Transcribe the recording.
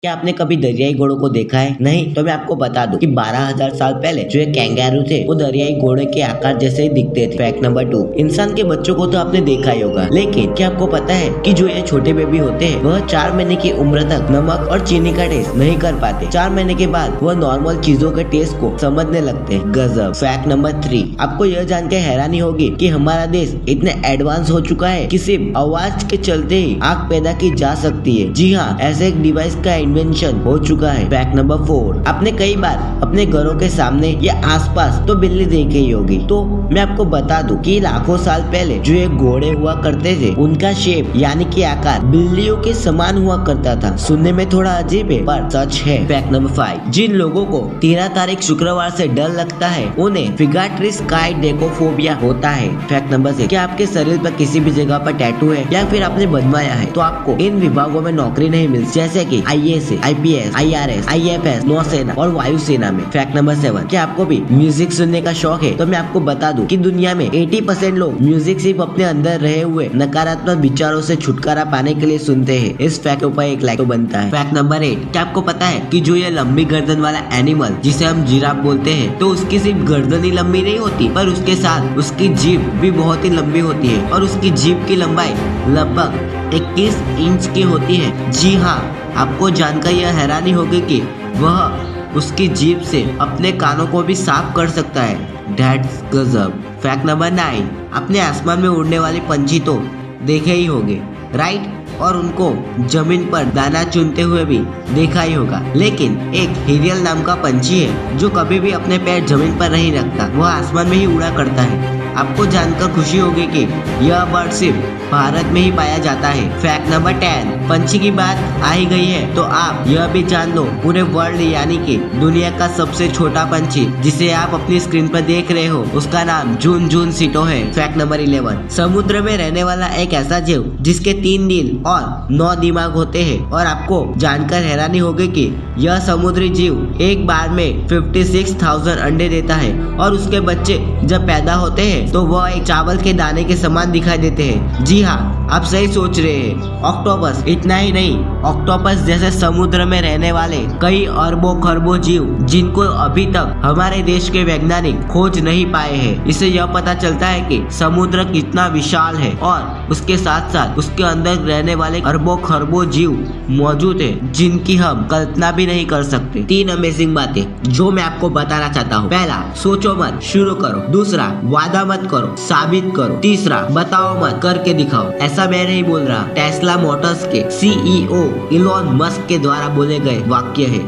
क्या आपने कभी दरियाई घोड़ों को देखा है? नहीं तो मैं आपको बता दूं कि 12,000 साल पहले जो एक कैंगारू थे वो दरियाई घोड़े के आकार जैसे ही दिखते थे। फैक्ट नंबर 2, इंसान के बच्चों को तो आपने देखा ही होगा, लेकिन क्या आपको पता है कि जो ये छोटे बेबी होते हैं वह 4 महीने की उम्र तक नमक और चीनी का टेस्ट नहीं कर पाते। 4 महीने के बाद वह नॉर्मल चीजों के टेस्ट को समझने लगते हैं। गजब। फैक्ट नंबर 3, आपको यह जान के हैरानी होगी कि हमारा देश इतने एडवांस हो चुका है कि सिर्फ आवाज के चलते ही आग पैदा की जा सकती है। जी हाँ, ऐसे एक डिवाइस का इन्वेंशन हो चुका है। फैक्ट नंबर 4, आपने कई बार अपने घरों के सामने या आसपास तो बिल्ली देखी ही होगी, तो मैं आपको बता दूं कि लाखों साल पहले जो ये घोड़े हुआ करते थे उनका शेप यानी कि आकार बिल्लियों के समान हुआ करता था। सुनने में थोड़ा अजीब है पर सच है। फैक्ट नंबर 5, जिन लोगों को 13 तारीख शुक्रवार से डर लगता है उन्हें फिगाट्रिस्काइडेकोफोबिया होता है। फैक्ट नंबर 6, क्या आपके शरीर पर किसी भी जगह पर टैटू है या फिर आपने बनवाया है तो आपको इन विभागों में नौकरी नहीं मिलती, जैसे कि IAS, IPS, IRS, IFS, नौसेना और वायुसेना में। फैक्ट नंबर 7, क्या आपको भी म्यूजिक सुनने का शौक है? तो मैं आपको बता दूं कि दुनिया में 80% लोग म्यूजिक सिर्फ अपने अंदर रहे हुए नकारात्मक विचारों से छुटकारा पाने के लिए सुनते हैं। इस फैक्ट के ऊपर एक लाइक तो बनता है। फैक्ट नंबर 8, क्या आपको पता है कि जो ये लंबी गर्दन वाला एनिमल जिसे हम जिराफ बोलते हैं, तो उसकी सिर्फ गर्दन ही लंबी नहीं होती पर उसके साथ उसकी जीभ भी बहुत ही लंबी होती है और उसकी जीभ की लंबाई लगभग 21 इंच की होती है। जी हाँ, आपको जानकर यह हैरानी होगी कि वह उसकी जीभ से अपने कानों को भी साफ कर सकता है। दैट्स गजब। फैक्ट नंबर 9, अपने आसमान में उड़ने वाले पंछी तो देखे ही होंगे, राइट? और उनको जमीन पर दाना चुनते हुए भी देखा ही होगा, लेकिन एक हिरियल नाम का पंछी है जो कभी भी अपने पैर जमीन पर नहीं रखता, वह आसमान में ही उड़ा करता है। आपको जानकर खुशी होगी कि यह बर्ड सिर्फ भारत में ही पाया जाता है। फैक्ट नंबर 10, पंछी की बात आ ही गई है तो आप यह भी जान लो, पूरे वर्ल्ड यानी कि दुनिया का सबसे छोटा पंछी जिसे आप अपनी स्क्रीन पर देख रहे हो उसका नाम जून सीटो है। फैक्ट नंबर 11, समुद्र में रहने वाला एक ऐसा जीव जिसके 3 दिल और 9 दिमाग होते हैं, और आपको जानकर हैरानी होगी कि यह समुद्री जीव एक बार में 56,000 अंडे देता है और उसके बच्चे जब पैदा होते हैं तो वह एक चावल के दाने के समान दिखाई देते हैं। जी हाँ, आप सही सोच रहे हैं, ऑक्टोपस। इतना ही नहीं, ऑक्टोपस जैसे समुद्र में रहने वाले कई अरबों खरबों जीव जिनको अभी तक हमारे देश के वैज्ञानिक खोज नहीं पाए हैं। इससे यह पता चलता है कि समुद्र कितना विशाल है और उसके साथ साथ उसके अंदर रहने वाले अरबों खरबों जीव मौजूद है जिनकी हम कल्पना भी नहीं कर सकते। 3 अमेजिंग बातें जो मैं आपको बताना चाहता हूँ। पहला, सोचो मत, शुरू करो। दूसरा, वादा मत करो, साबित करो। तीसरा, बताओ मत, करके दिखाओ। ऐसा मैं नहीं बोल रहा, टेस्ला मोटर्स के CEO इलॉन मस्क के द्वारा बोले गए वाक्य है।